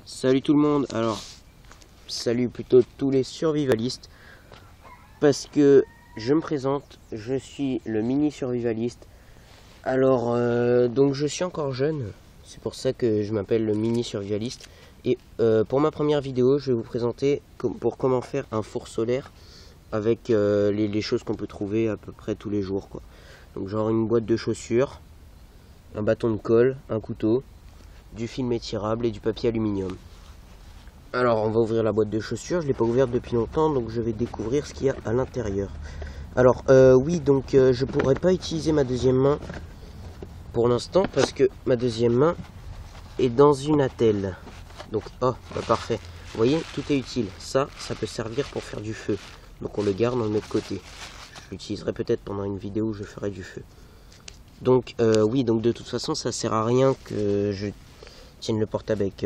Salut tout le monde. Alors, salut plutôt tous les survivalistes, parce que je me présente, je suis le mini survivaliste. Alors, donc je suis encore jeune, c'est pour ça que je m'appelle le mini survivaliste. Et pour ma première vidéo, je vais vous présenter comment faire un four solaire avec les choses qu'on peut trouver à peu près tous les jours, quoi. Donc genre une boîte de chaussures, un bâton de colle, un couteau, du film étirable et du papier aluminium. Alors on va ouvrir la boîte de chaussures, je ne l'ai pas ouverte depuis longtemps, donc je vais découvrir ce qu'il y a à l'intérieur. Alors oui, donc je pourrais pas utiliser ma deuxième main pour l'instant parce que ma deuxième main est dans une attelle. Donc parfait, vous voyez, tout est utile. Ça peut servir pour faire du feu, donc on le garde, on le met de côté. Je l'utiliserai peut-être pendant une vidéo où je ferai du feu. Donc oui, donc de toute façon ça sert à rien que je tienne le portable avec...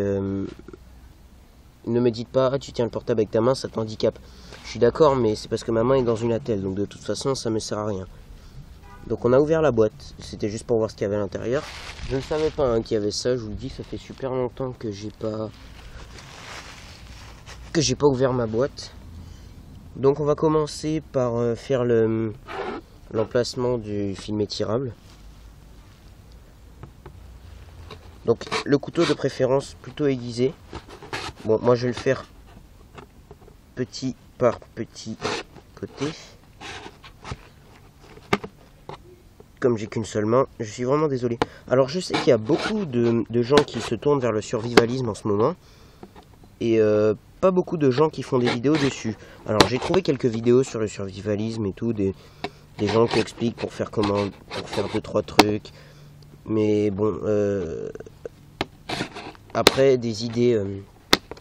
Ne me dites pas, tu tiens le portable avec ta main, ça t'handicape. Je suis d'accord, mais c'est parce que ma main est dans une attelle, donc de toute façon ça me sert à rien. Donc on a ouvert la boîte, c'était juste pour voir ce qu'il y avait à l'intérieur. Je ne savais pas qu'il y avait ça, je vous le dis, ça fait super longtemps que j'ai pas ouvert ma boîte. Donc on va commencer par faire l'emplacement du film étirable. Donc le couteau de préférence plutôt aiguisé. Bon, moi je vais le faire petit par petit côté. Comme j'ai qu'une seule main, je suis vraiment désolé. Alors je sais qu'il y a beaucoup de gens qui se tournent vers le survivalisme en ce moment. Et pas beaucoup de gens qui font des vidéos dessus. Alors j'ai trouvé quelques vidéos sur le survivalisme et tout. Des gens qui expliquent pour faire comment, pour faire 2-3 trucs. Mais bon, après des idées...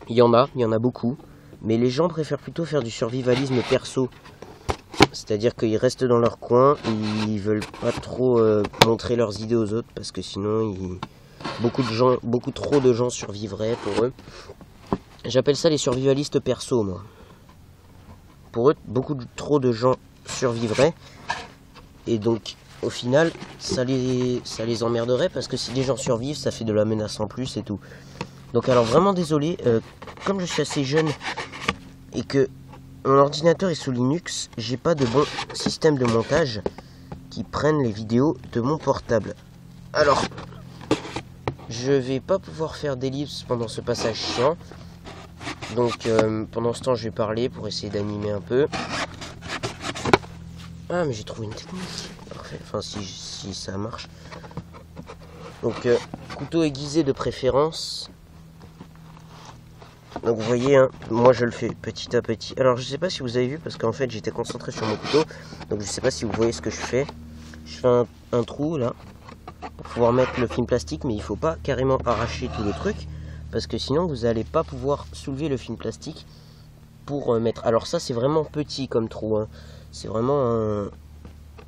il y en a beaucoup, mais les gens préfèrent plutôt faire du survivalisme perso. C'est-à-dire qu'ils restent dans leur coin, ils veulent pas trop montrer leurs idées aux autres, parce que sinon, beaucoup trop de gens survivraient pour eux. J'appelle ça les survivalistes perso, moi. Pour eux, trop de gens survivraient, et donc, au final, ça les emmerderait, parce que si les gens survivent, ça fait de la menace en plus et tout. Donc alors vraiment désolé, comme je suis assez jeune et que mon ordinateur est sous Linux, j'ai pas de bon système de montage qui prenne les vidéos de mon portable. Alors, je vais pas pouvoir faire d'ellipse pendant ce passage chiant. Donc pendant ce temps je vais parler pour essayer d'animer un peu. Ah mais j'ai trouvé une technique. Parfait, enfin si ça marche. Donc couteau aiguisé de préférence. Donc vous voyez, hein, moi je le fais petit à petit. Alors je sais pas si vous avez vu, parce qu'en fait j'étais concentré sur mon couteau. Donc je sais pas si vous voyez ce que je fais. Je fais un trou là, pour pouvoir mettre le film plastique. Mais il faut pas carrément arracher tout le truc, parce que sinon vous n'allez pas pouvoir soulever le film plastique pour mettre. Alors ça c'est vraiment petit comme trou, hein. C'est vraiment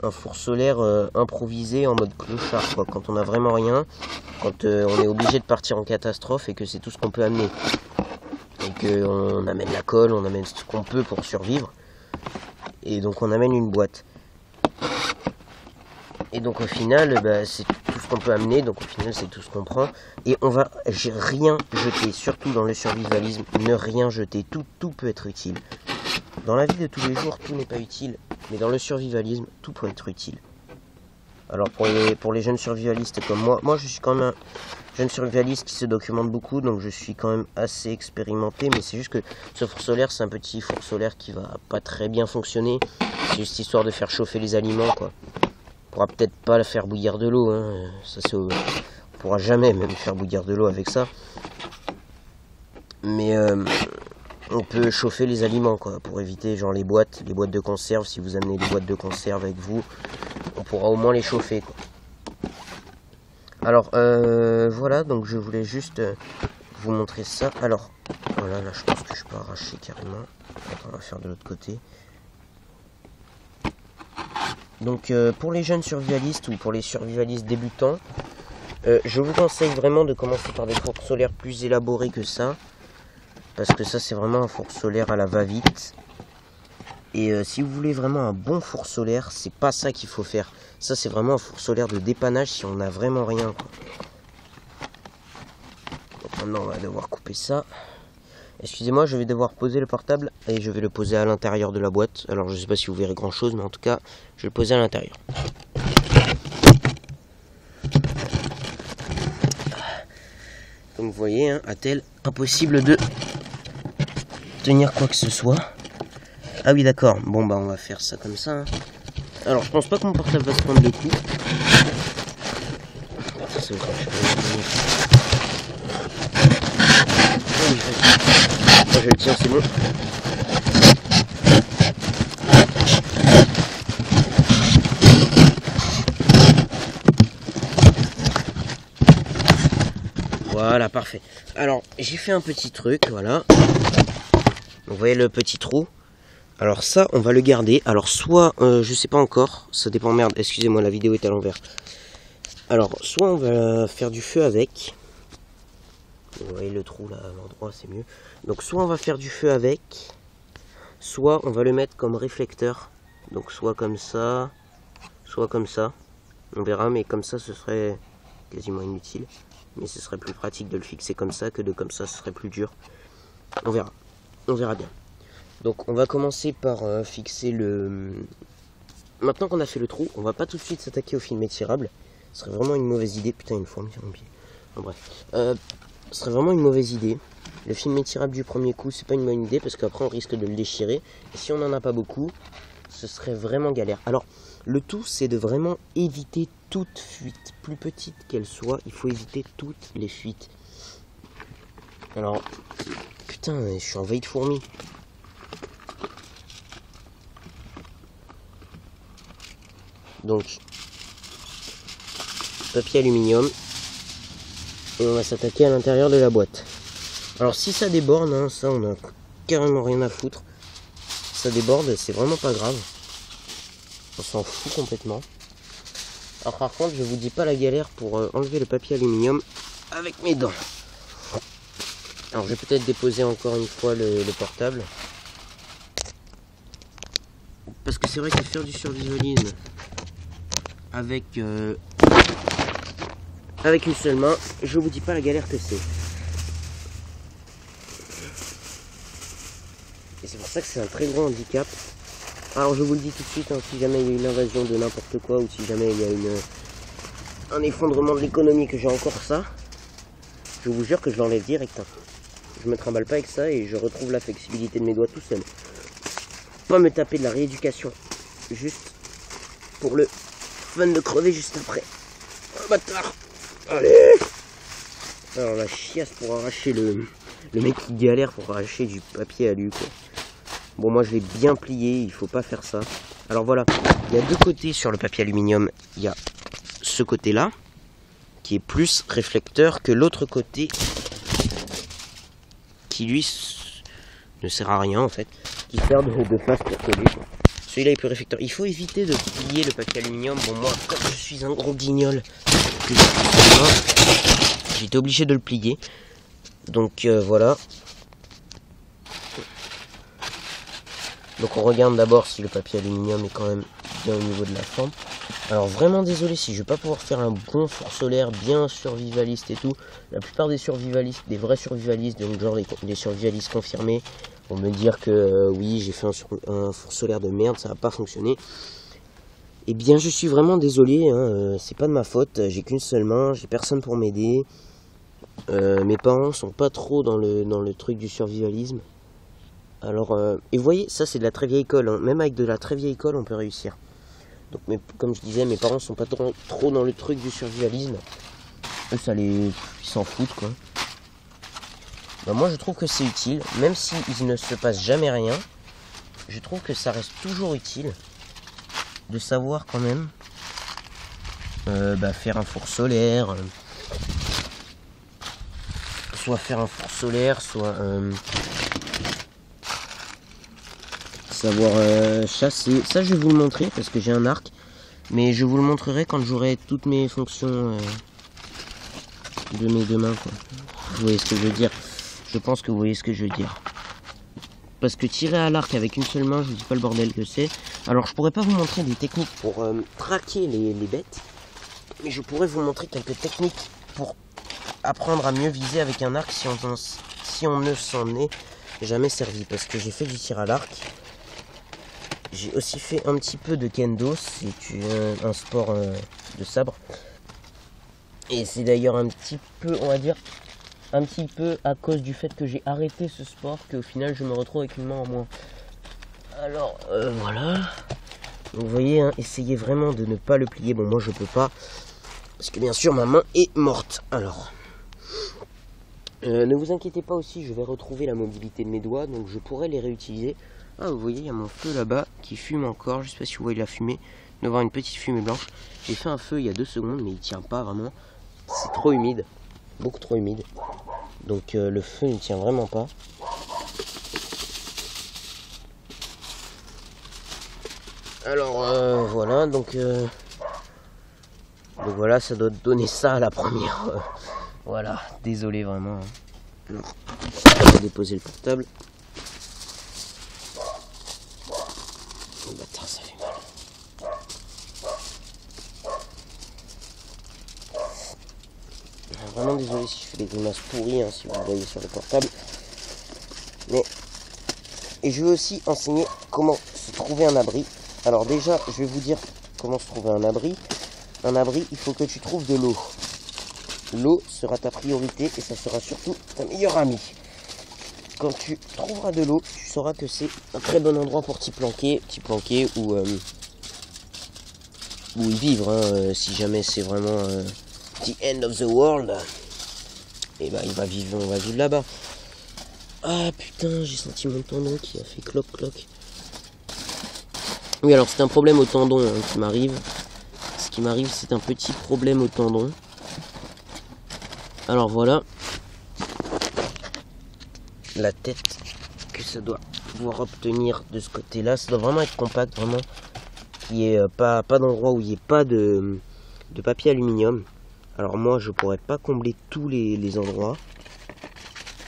un four solaire improvisé en mode clochard, quoi. Quand on a vraiment rien, quand on est obligé de partir en catastrophe et que c'est tout ce qu'on peut amener. Et qu'on amène la colle, on amène ce qu'on peut pour survivre. Et donc on amène une boîte. Et donc au final, c'est tout ce qu'on peut amener. Donc au final, c'est tout ce qu'on prend. Et on va rien jeter. Surtout dans le survivalisme, ne rien jeter. Tout peut être utile. Dans la vie de tous les jours, tout n'est pas utile. Mais dans le survivalisme, tout peut être utile. Alors pour les jeunes survivalistes comme moi je suis quand même un jeune survivaliste qui se documente beaucoup, donc je suis quand même assez expérimenté, mais c'est juste que ce four solaire, c'est un petit four solaire qui va pas très bien fonctionner. C'est juste histoire de faire chauffer les aliments, quoi. On pourra peut-être pas le faire bouillir de l'eau, hein. On pourra jamais même faire bouillir de l'eau avec ça. Mais on peut chauffer les aliments, quoi, pour éviter genre les boîtes de conserve. Si vous amenez des boîtes de conserve avec vous, on pourra au moins les chauffer, quoi. Alors voilà, donc je voulais juste vous montrer ça. Alors voilà, là je pense que je peux arracher carrément. Attends, on va faire de l'autre côté. Donc pour les jeunes survivalistes ou pour les survivalistes débutants, je vous conseille vraiment de commencer par des fours solaires plus élaborés que ça. Parce que ça c'est vraiment un four solaire à la va-vite. Et si vous voulez vraiment un bon four solaire, c'est pas ça qu'il faut faire. Ça c'est vraiment un four solaire de dépannage si on n'a vraiment rien, quoi. Donc maintenant on va devoir couper ça. Excusez-moi, je vais devoir poser le portable et je vais le poser à l'intérieur de la boîte. Alors je sais pas si vous verrez grand chose, mais en tout cas je vais le poser à l'intérieur. Comme vous voyez, hein, Attel, impossible de tenir quoi que ce soit. Ah oui d'accord, bon bah on va faire ça comme ça. Hein. Alors je pense pas que mon portable va se prendre le coup. Je le tiens, c'est bon. Voilà, parfait. Alors, j'ai fait un petit truc, voilà. Vous voyez le petit trou. Alors ça, on va le garder. Alors soit, je sais pas encore, ça dépend, merde, excusez-moi, la vidéo est à l'envers. Alors, soit on va faire du feu avec. Vous voyez le trou là à l'endroit, c'est mieux. Donc soit on va faire du feu avec, soit on va le mettre comme réflecteur. Donc soit comme ça, soit comme ça. On verra, mais comme ça ce serait quasiment inutile. Mais ce serait plus pratique de le fixer comme ça que de comme ça, ce serait plus dur. On verra bien. Donc on va commencer par fixer le... Maintenant qu'on a fait le trou, on va pas tout de suite s'attaquer au film étirable. Ce serait vraiment une mauvaise idée. Putain, une fourmi sur mon pied. Bon, bref. Ce serait vraiment une mauvaise idée. Le film étirable du premier coup, c'est pas une bonne idée parce qu'après on risque de le déchirer. Et si on n'en a pas beaucoup, ce serait vraiment galère. Alors, le tout, c'est de vraiment éviter toute fuite, plus petite qu'elle soit. Il faut éviter toutes les fuites. Alors, putain, je suis envahi de fourmis. Donc, papier aluminium. Et on va s'attaquer à l'intérieur de la boîte. Alors si ça déborde, hein, ça on a carrément rien à foutre. Ça déborde, c'est vraiment pas grave. On s'en fout complètement. Alors par contre, je vous dis pas la galère pour enlever le papier aluminium avec mes dents. Alors je vais peut-être déposer encore une fois le portable. Parce que c'est vrai que faire du survivalisme avec une seule main, je vous dis pas la galère que c'est. Et c'est pour ça que c'est un très grand handicap. Alors je vous le dis tout de suite, hein, si jamais il y a une invasion de n'importe quoi, ou si jamais il y a un effondrement de l'économie, que j'ai encore ça, je vous jure que je l'enlève direct. Hein. Je me trimballe pas avec ça et je retrouve la flexibilité de mes doigts tout seul. Pas me taper de la rééducation, juste pour le fun de crever juste après. Oh bâtard. Allez. Alors la chiasse pour arracher le mec qui galère pour arracher du papier alu quoi. Bon moi je l'ai bien plié, il faut pas faire ça. Alors voilà, il y a deux côtés sur le papier aluminium. Il y a ce côté là qui est plus réflecteur que l'autre côté qui lui ne sert à rien en fait, qui sert de face pour coller quoi. Celui-là est plus réflecteur. Il faut éviter de plier le papier aluminium. Bon moi comme je suis un gros guignol, j'ai été obligé de le plier. Donc voilà. Donc on regarde d'abord si le papier aluminium est quand même bien au niveau de la forme. Alors vraiment désolé si je vais pas pouvoir faire un bon four solaire bien survivaliste et tout. La plupart des survivalistes, des vrais survivalistes, donc genre les survivalistes confirmés, vont me dire que oui j'ai fait un four solaire de merde, ça va pas fonctionner. Eh bien je suis vraiment désolé, hein, c'est pas de ma faute, j'ai qu'une seule main, j'ai personne pour m'aider. Mes parents sont pas trop dans le truc du survivalisme. Alors, et vous voyez, ça c'est de la très vieille école, hein. Même avec de la très vieille école on peut réussir. Donc comme je disais, mes parents sont pas trop dans le truc du survivalisme. Eux ils s'en foutent quoi. Ben, moi je trouve que c'est utile, même si il ne se passe jamais rien, je trouve que ça reste toujours utile de savoir quand même faire un four solaire, soit faire un four solaire, soit savoir chasser. Ça je vais vous le montrer parce que j'ai un arc, mais je vous le montrerai quand j'aurai toutes mes fonctions de mes deux mains quoi. Vous voyez ce que je veux dire? Je pense que vous voyez ce que je veux dire. Parce que tirer à l'arc avec une seule main, je vous dis pas le bordel que c'est. Alors je pourrais pas vous montrer des techniques pour traquer les bêtes, mais je pourrais vous montrer quelques techniques pour apprendre à mieux viser avec un arc si on ne s'en est jamais servi. Parce que j'ai fait du tir à l'arc. J'ai aussi fait un petit peu de kendo, c'est un sport de sabre. Et c'est d'ailleurs un petit peu, on va dire, un petit peu à cause du fait que j'ai arrêté ce sport qu'au final je me retrouve avec une main en moins. Alors voilà. Donc, vous voyez, hein, essayez vraiment de ne pas le plier. Bon, moi je peux pas. Parce que bien sûr ma main est morte. Alors. Ne vous inquiétez pas aussi, je vais retrouver la mobilité de mes doigts. Donc je pourrais les réutiliser. Ah, vous voyez, il y a mon feu là-bas qui fume encore. Je sais pas si vous voyez la fumée. Il doit y avoir une petite fumée blanche. J'ai fait un feu il y a 2 secondes, mais il tient pas vraiment. C'est trop humide. Beaucoup trop humide. Donc le feu ne tient vraiment pas. Alors voilà, donc voilà, ça doit donner ça à la première. Voilà, désolé vraiment. Alors, je vais déposer le portable. Oh, bâtard, ça fait mal. Vraiment désolé si je fais des grimaces pourries, hein, si vous le voyez sur le portable. Mais et je veux aussi enseigner comment se trouver un abri. Alors déjà, je vais vous dire comment se trouver un abri. Un abri, il faut que tu trouves de l'eau. L'eau sera ta priorité et ça sera surtout ta meilleure amie. Quand tu trouveras de l'eau, tu sauras que c'est un très bon endroit pour t'y planquer ou y vivre. Hein, si jamais c'est vraiment the end of the world, et ben on va vivre là-bas. Ah putain, j'ai senti mon tendon qui a fait cloc cloc. Oui, alors c'est un problème au tendon hein, qui m'arrive. Ce qui m'arrive, c'est un petit problème au tendon. Alors voilà la tête que ça doit pouvoir obtenir de ce côté-là. Ça doit vraiment être compact, vraiment. Il n'y ait pas d'endroit où il n'y ait pas de papier aluminium. Alors moi, je pourrais pas combler tous les endroits.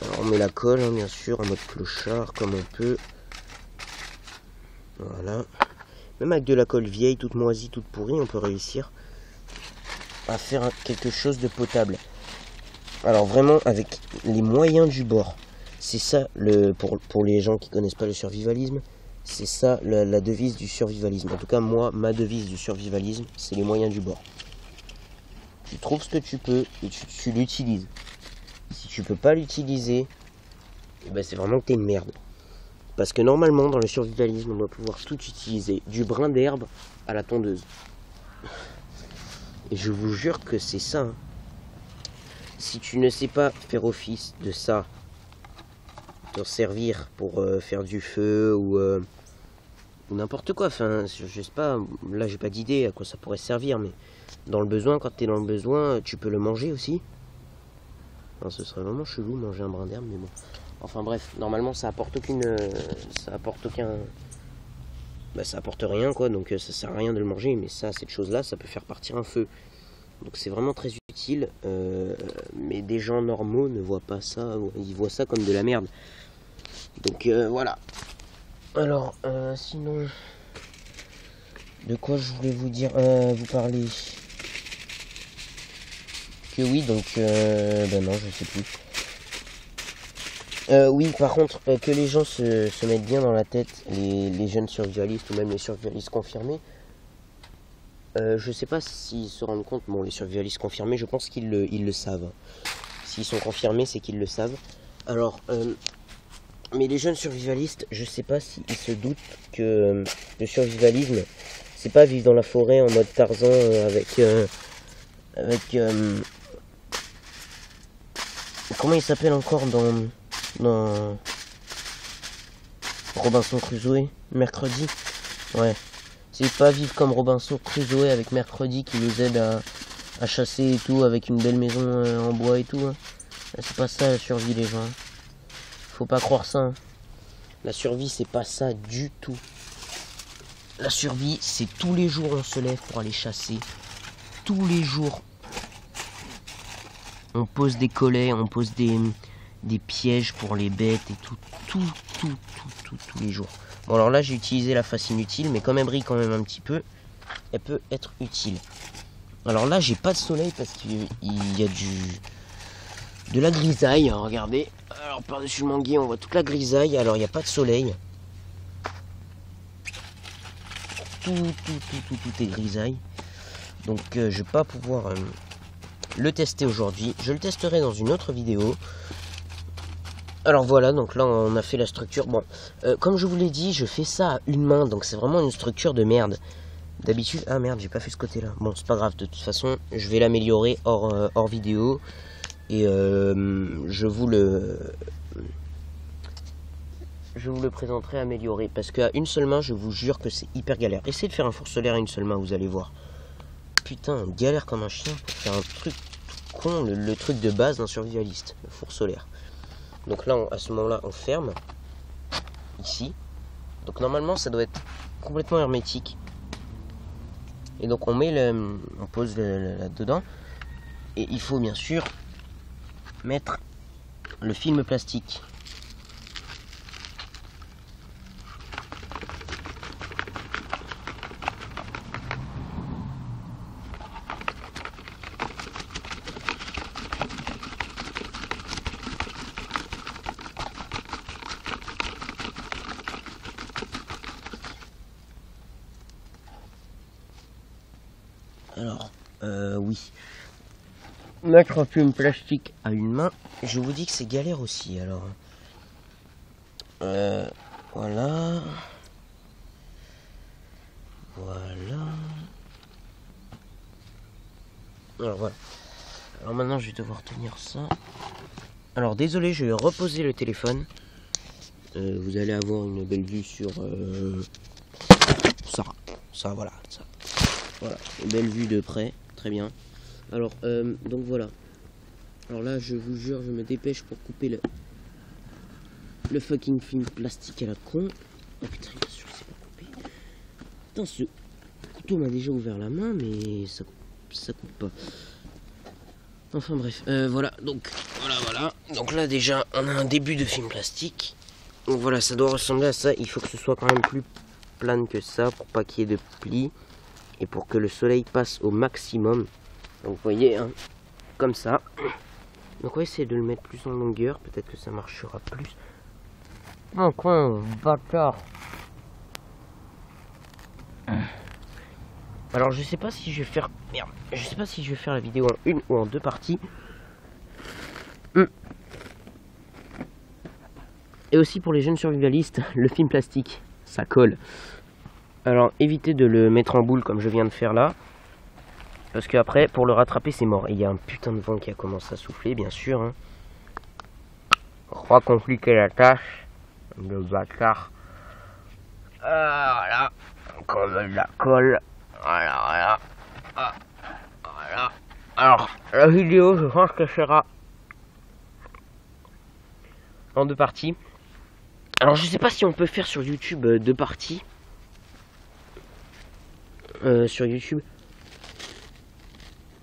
Alors on met la colle, hein, bien sûr, en mode clochard, comme on peut. Voilà. Même avec de la colle vieille, toute moisie, toute pourrie, on peut réussir à faire quelque chose de potable. Alors vraiment avec les moyens du bord. C'est ça, pour les gens qui connaissent pas le survivalisme, c'est ça la devise du survivalisme. En tout cas moi, ma devise du survivalisme, c'est les moyens du bord. Tu trouves ce que tu peux et tu l'utilises. Si tu peux pas l'utiliser, eh ben c'est vraiment que t'es une merde. Parce que normalement dans le survivalisme on doit pouvoir tout utiliser, du brin d'herbe à la tondeuse. Et je vous jure que c'est ça. Hein. Si tu ne sais pas faire office de ça, t'en servir pour faire du feu ou n'importe quoi, enfin je sais pas, là j'ai pas d'idée à quoi ça pourrait servir, mais dans le besoin, quand t'es dans le besoin, tu peux le manger aussi. Enfin, ce serait vraiment chelou manger un brin d'herbe, mais bon. Enfin bref, normalement ça apporte ça apporte rien quoi, donc ça sert à rien de le manger, mais ça, cette chose là, ça peut faire partir un feu. Donc c'est vraiment très utile, mais des gens normaux ne voient pas ça, ils voient ça comme de la merde. Donc voilà. Alors sinon, de quoi je voulais vous dire, vous parler que oui, donc ben non, je sais plus. Oui, par contre, que les gens se mettent bien dans la tête, les jeunes survivalistes ou même les survivalistes confirmés. Je sais pas s'ils se rendent compte, bon les survivalistes confirmés, je pense qu'ils le savent. S'ils sont confirmés, c'est qu'ils le savent. Alors, mais les jeunes survivalistes, je sais pas s'ils se doutent que le survivalisme, c'est pas vivre dans la forêt en mode Tarzan comment il s'appelle encore dans Robinson Crusoe, mercredi. Ouais. C'est pas vivre comme Robinson Crusoe avec mercredi qui nous aide à chasser et tout, avec une belle maison en bois et tout. Hein. C'est pas ça la survie les gens. Faut pas croire ça. Hein. La survie c'est pas ça du tout. La survie c'est tous les jours on se lève pour aller chasser. Tous les jours. On pose des collets, on pose des pièges pour les bêtes et tout. Tous les jours. Bon alors là j'ai utilisé la face inutile, mais comme elle brille quand même un petit peu, elle peut être utile. Alors là j'ai pas de soleil parce qu'il y a de la grisaille, hein, regardez. Alors par-dessus le manguier on voit toute la grisaille, alors il n'y a pas de soleil. Tout est grisaille. Donc je vais pas pouvoir le tester aujourd'hui. Je le testerai dans une autre vidéo. Alors voilà, donc là on a fait la structure. Bon, comme je vous l'ai dit, je fais ça à une main, donc c'est vraiment une structure de merde. D'habitude, ah merde, j'ai pas fait ce côté-là. Bon, c'est pas grave, de toute façon, je vais l'améliorer hors vidéo. Et je vous le présenterai amélioré. Parce qu'à une seule main, je vous jure que c'est hyper galère. Essayez de faire un four solaire à une seule main, vous allez voir. Putain, on galère comme un chien pour faire un truc tout con, le truc de base d'un survivaliste, le four solaire. Donc là, à ce moment-là, on ferme. Ici. Donc normalement, ça doit être complètement hermétique. Et donc on pose là-dedans. Et il faut bien sûr mettre le film plastique. Alors, oui. Mettre un film plastique à une main, je vous dis que c'est galère aussi, alors. Voilà. Voilà. Alors voilà. Alors maintenant, je vais devoir tenir ça. Alors désolé, je vais reposer le téléphone. Vous allez avoir une belle vue sur ça, voilà, ça. Voilà, une belle vue de près, très bien. Alors, donc voilà. Alors là, je vous jure, je me dépêche pour couper le fucking film plastique à la con. Oh putain, bien sûr, c'est pas coupé. Putain, ce couteau m'a déjà ouvert la main, mais ça coupe pas. Enfin bref, voilà, donc voilà. Donc là déjà, on a un début de film plastique. Donc voilà, ça doit ressembler à ça. Il faut que ce soit quand même plus plane que ça pour pas qu'il y ait de plis. Et pour que le soleil passe au maximum. Donc vous voyez, hein, comme ça. Donc on va essayer de le mettre plus en longueur. Peut-être que ça marchera plus. Oh quoi, bâtard. Alors je sais pas si je vais faire... Merde. Je sais pas si je vais faire la vidéo en une ou en deux parties. Et aussi pour les jeunes survivalistes, le film plastique, ça colle. Alors évitez de le mettre en boule comme je viens de faire là. Parce qu'après, pour le rattraper, c'est mort. Et il y a un putain de vent qui a commencé à souffler, bien sûr. Hein. Crois compliquer la tâche. Le bâtard. Voilà. Comme la colle. Voilà. Ah, voilà. Alors, la vidéo, je pense qu'elle sera en deux parties. Alors, je sais pas si on peut faire sur YouTube deux parties. Sur YouTube.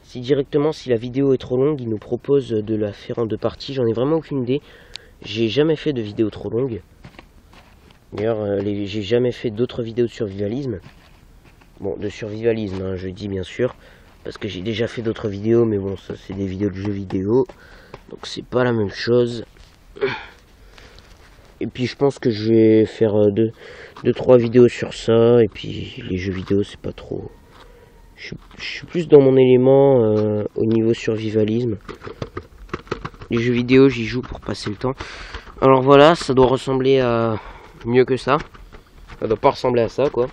Si directement, si la vidéo est trop longue, il nous propose de la faire en deux parties. J'en ai vraiment aucune idée. J'ai jamais fait de vidéo trop longue. D'ailleurs, j'ai jamais fait d'autres vidéos de survivalisme. Bon, de survivalisme, hein, je dis bien sûr. Parce que j'ai déjà fait d'autres vidéos, mais bon, ça c'est des vidéos de jeux vidéo. Donc c'est pas la même chose. Et puis je pense que je vais faire deux, trois vidéos sur ça. Et puis les jeux vidéo, c'est pas trop... Je suis plus dans mon élément au niveau survivalisme. Les jeux vidéo, j'y joue pour passer le temps. Alors voilà, ça doit ressembler à mieux que ça. Ça doit pas ressembler à ça, quoi. Vous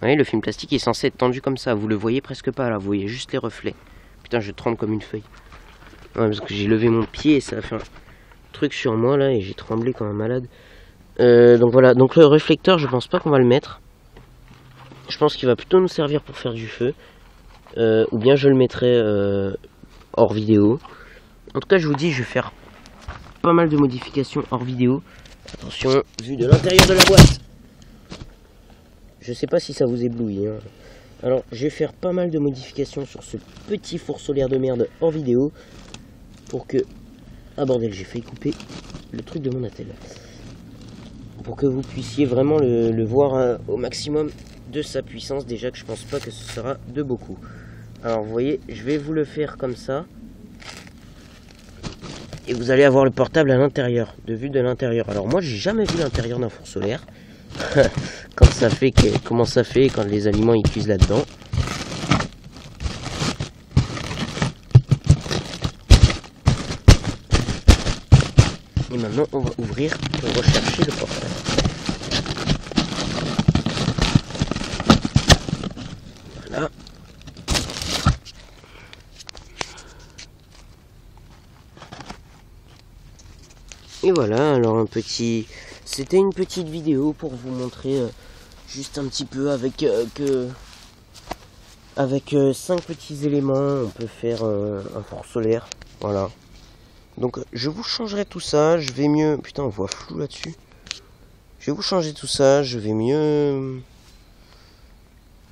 voyez, le film plastique est censé être tendu comme ça. Vous le voyez presque pas, là. Vous voyez juste les reflets. Putain, je tremble comme une feuille. Ouais, parce que j'ai levé mon pied et ça a fait un truc sur moi, là. Et j'ai tremblé comme un malade. Donc voilà. Donc le réflecteur, je pense pas qu'on va le mettre. Je pense qu'il va plutôt nous servir pour faire du feu. Ou bien je le mettrai hors vidéo. En tout cas, je vous dis, je vais faire pas mal de modifications hors vidéo. Attention, vue de l'intérieur de la boîte. Je sais pas si ça vous éblouit. Hein. Alors, je vais faire pas mal de modifications sur ce petit four solaire de merde hors vidéo. Pour que... Ah bordel, j'ai failli couper le truc de mon attel. Pour que vous puissiez vraiment le voir au maximum de sa puissance. Déjà que je pense pas que ce sera de beaucoup. Alors, vous voyez, je vais vous le faire comme ça. et vous allez avoir le portable à l'intérieur, de vue de l'intérieur. Alors moi j'ai jamais vu l'intérieur d'un four solaire. Comment ça fait quand les aliments ils cuisent là-dedans. Et maintenant on va ouvrir pour rechercher le portable. Voilà. Et voilà, alors c'était une petite vidéo pour vous montrer juste un petit peu avec 5 petits éléments, on peut faire un four solaire. Voilà. Donc je vous changerai tout ça, je vais mieux... Putain, on voit flou là-dessus. Je vais vous changer tout ça, je vais mieux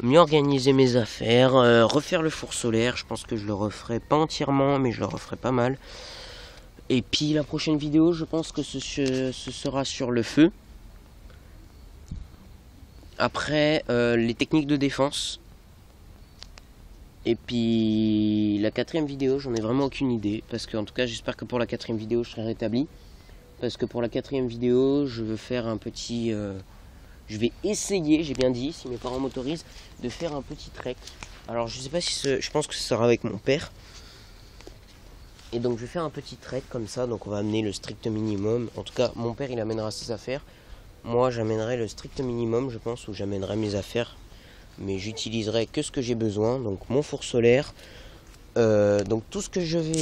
organiser mes affaires, refaire le four solaire. Je pense que je le referai pas entièrement, mais je le referai pas mal. Et puis la prochaine vidéo, je pense que ce sera sur le feu. Après, les techniques de défense. Et puis la 4e vidéo, j'en ai vraiment aucune idée. Parce que en tout cas, j'espère que pour la 4e vidéo, je serai rétabli. Parce que pour la 4e vidéo, je veux faire un petit... je vais essayer, j'ai bien dit, si mes parents m'autorisent, de faire un petit trek. Alors je sais pas si je pense que ce sera avec mon père. Et donc je vais faire un petit trek comme ça, donc on va amener le strict minimum. En tout cas, mon père il amènera ses affaires. Moi j'amènerai le strict minimum, je pense, où j'amènerai mes affaires. Mais j'utiliserai que ce que j'ai besoin, donc mon four solaire. Donc tout ce que je vais